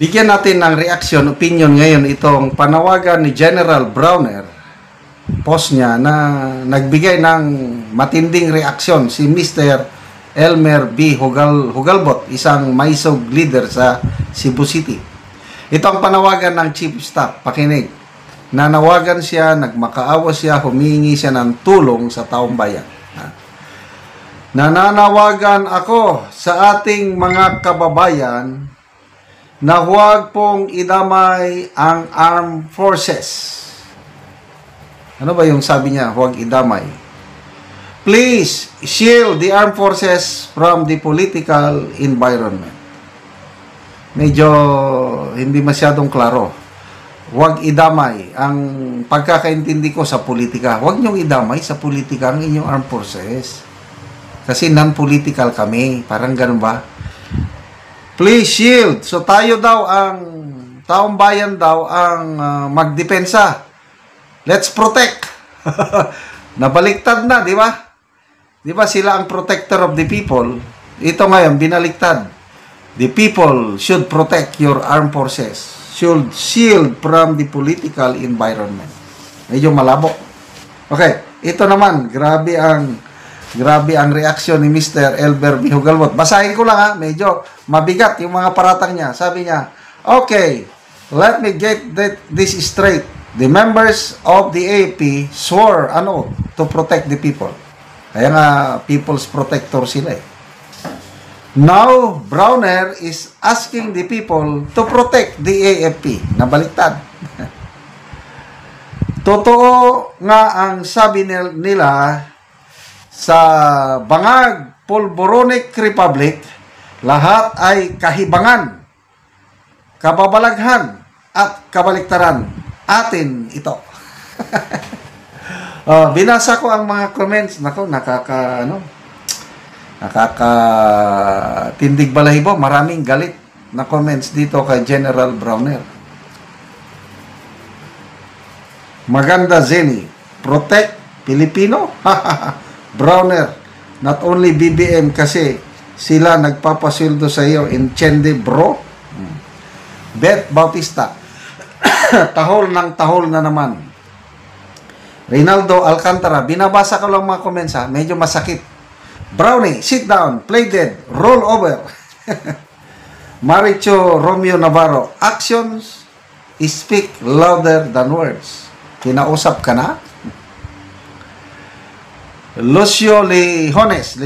Bigyan natin ng reaction, opinion ngayon itong panawagan ni General Browner, post niya na nagbigay ng matinding reaksyon si Mr. Elmer B. Hugalbot, isang maisog leader sa Cebu City. Ito ang panawagan ng Chief of Staff, pakinig. Nanawagan siya, nagmakaawa siya, humingi siya ng tulong sa taong bayan. Nananawagan ako sa ating mga kababayan na huwag pong idamay ang armed forces. Ano ba yung sabi niya? Huwag idamay. Please shield the armed forces from the political environment. Medyo hindi masyadong klaro. Huwag idamay. Ang pagkakaintindi ko sa politika, huwag niyong idamay sa politika ang inyong armed forces. Kasi non-political kami. Parang ganun ba? Please shield. So tayo daw ang taong bayan daw ang magdepensa. Let's protect. Nabaliktad na, di ba? Di ba sila ang protector of the people? Ito ngayon, binaliktad. The people should protect your armed forces. Should shield from the political environment. Medyo malabo. Okay, ito naman, grabe ang reaksyon ni Mr. Elmer B. Hugalbot. Basahin ko lang ha, medyo mabigat yung mga paratang niya. Sabi niya, okay, let me get this straight. The members of the AFP swore to protect the people. Kaya nga, people's protector sila eh. Now, Browner is asking the people to protect the AFP. Nabaliktad. Totoo nga ang sabi nila sa Bangag Pulboronic Republic, lahat ay kahibangan, kababalaghan, at kabaliktaran. Atin ito. Binasa ko ang mga comments. Nako, tindig balahibo. Maraming galit na comments dito kay General Browner. Maganda Zeni. Protect Filipino? Browner, not only BBM kasi sila nagpapasildo sa iyo in Chende bro. Beth Bautista. Tahol na naman. Reynaldo Alcantara, binabasa ko lang mga comments ha, medyo masakit. Brownie, sit down, play dead, roll over. Maricho Romeo Navarro, actions speak louder than words. Kinausap ka na? Lucio Lejones,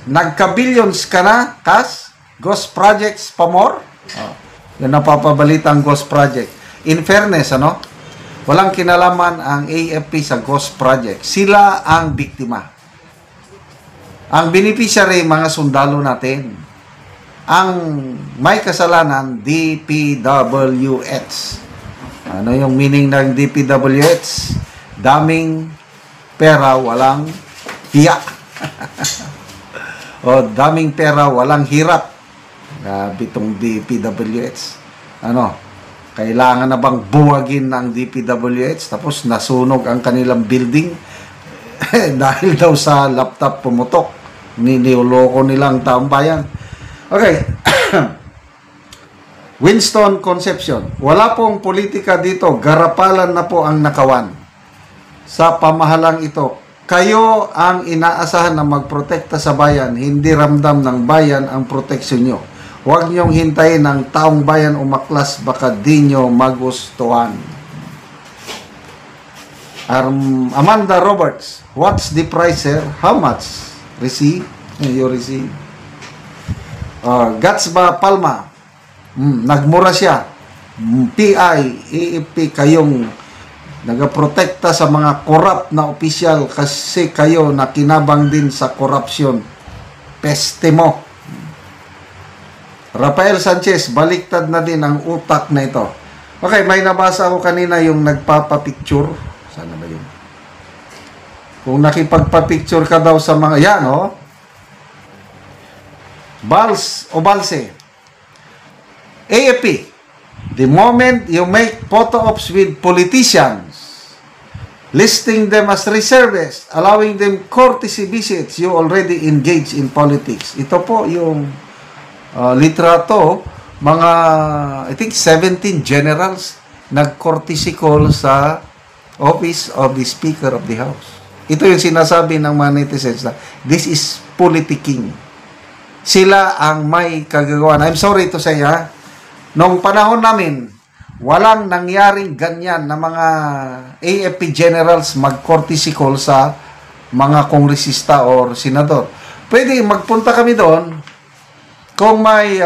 nagka-billions ka na, Kas? Ghost projects pa more? Yan napapabalitang ghost project. In fairness, walang kinalaman ang AFP sa ghost project. Sila ang biktima. Ang beneficiary, mga sundalo natin. Ang may kasalanan, DPWH. Ano yung meaning ng DPWH? Daming pera, walang hiya. O daming pera, walang hirap. Bitong DPWH. Kailangan na bang buwagin ng DPWH tapos nasunog ang kanilang building dahil daw sa laptop pumutok. Niloloko nilang taong bayan. Okay. Winston Concepcion. Wala pong politika dito. Garapalan na po ang nakawan. Sa pamahalang ito, kayo ang inaasahan na magprotekta sa bayan. Hindi ramdam ng bayan ang proteksyon nyo. Huwag niyong hintayin ng taong bayan umaklas, baka di nyo magustuhan. Amanda Roberts, what's the price, sir? How much? Receive? You receive. Gatsba Palma, nagmura siya. PI, AFP, kayong nagaprotekta sa mga corrupt na opisyal kasi kayo nakinabang din sa korupsyon. Peste mo. Rafael Sanchez, baliktad na din ang utak na ito. Okay, may nabasa ako kanina yung nagpapapicture. Sana ba yun? Kung nakipagpapicture ka daw sa mga, yan Balse. AFP, the moment you make photo ops with politicians, listing them as reservists, allowing them courtesy visits, you already engage in politics. Ito po yung litrato mga, I think, 17 generals nag-courtesy call sa office of the Speaker of the House. Ito yung sinasabi ng mga netizens na this is politicking. Sila ang may kagagawan. I'm sorry to say, ha? Noong panahon namin, walang nangyaring ganyan na mga AFP generals mag-courtesy call sa mga kongresista or senador. Pwede magpunta kami doon kung may,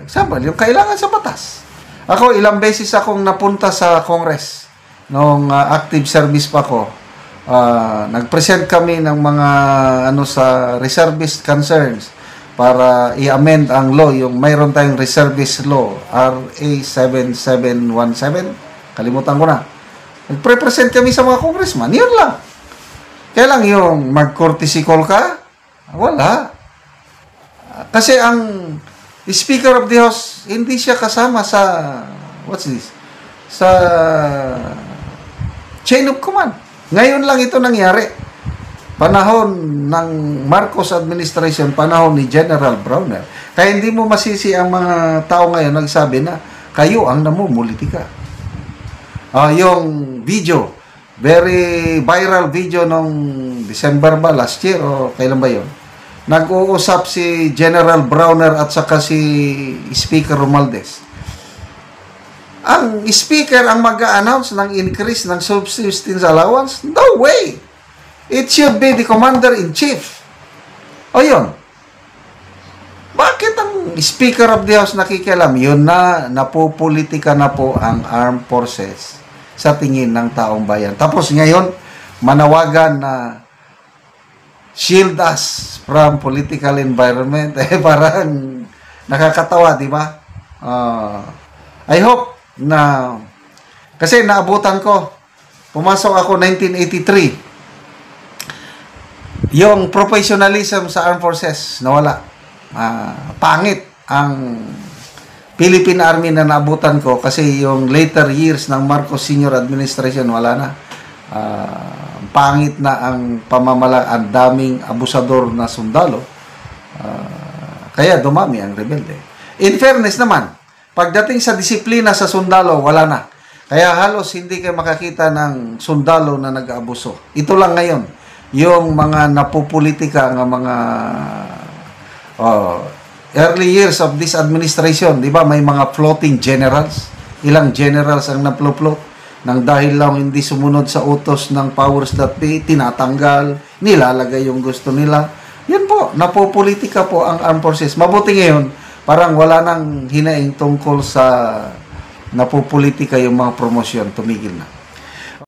example, yung kailangan sa batas. Ako, ilang beses akong napunta sa Congress noong active service pa ko. Nag-present kami ng mga sa reservist concerns para i-amend ang law, yung mayroon tayong reservist law, RA 7717. Kalimutan ko na. Nag-present kami sa mga congressman. Yun lang. Kaya lang yung mag-courtesy call ka, wala. Kasi ang Speaker of the House, hindi siya kasama sa, what's this? Sa chain of command. Ngayon lang ito nangyari. Panahon ng Marcos administration, panahon ni General Browner. Kaya hindi mo masisi ang mga tao ngayon nagsabi na kayo ang namumulitika. Yung video, very viral video nung December ba, last year, o kailan ba yun? Nag-uusap si General Browner at saka si Speaker Romualdez. Ang speaker ang mag-a-announce ng increase ng subsistence allowance? No way! It should be the Commander-in-Chief. O yun. Bakit ang Speaker of the House nakikialam? Yun na, napopolitika na po ang armed forces sa tingin ng taong bayan. Tapos ngayon, manawagan na shield us from political environment. Parang nakakatawa, di ba? I hope na, kasi naabutan ko, pumasok ako 1983, yung professionalism sa armed forces nawala. Pangit ang Philippine Army na naabutan ko kasi yung later years ng Marcos Senior Administration wala na. Pangit na ang pamamala, ang daming abusador na sundalo. Kaya dumami ang rebelde. In fairness naman, pagdating sa disiplina sa sundalo, wala na. Kaya halos hindi kayo makakita ng sundalo na nag-aabuso. Ito lang ngayon, yung mga napopolitika ng mga early years of this administration, di ba may mga floating generals? Ilang generals ang naplo-float nang dahil lang hindi sumunod sa utos ng powers that be, tinatanggal, nilalagay yung gusto nila. Yan po, napopolitika po ang armed forces. Mabuti ngayon, parang wala nang hinaing tungkol sa napopolitika yung mga promosyon, tumigil na.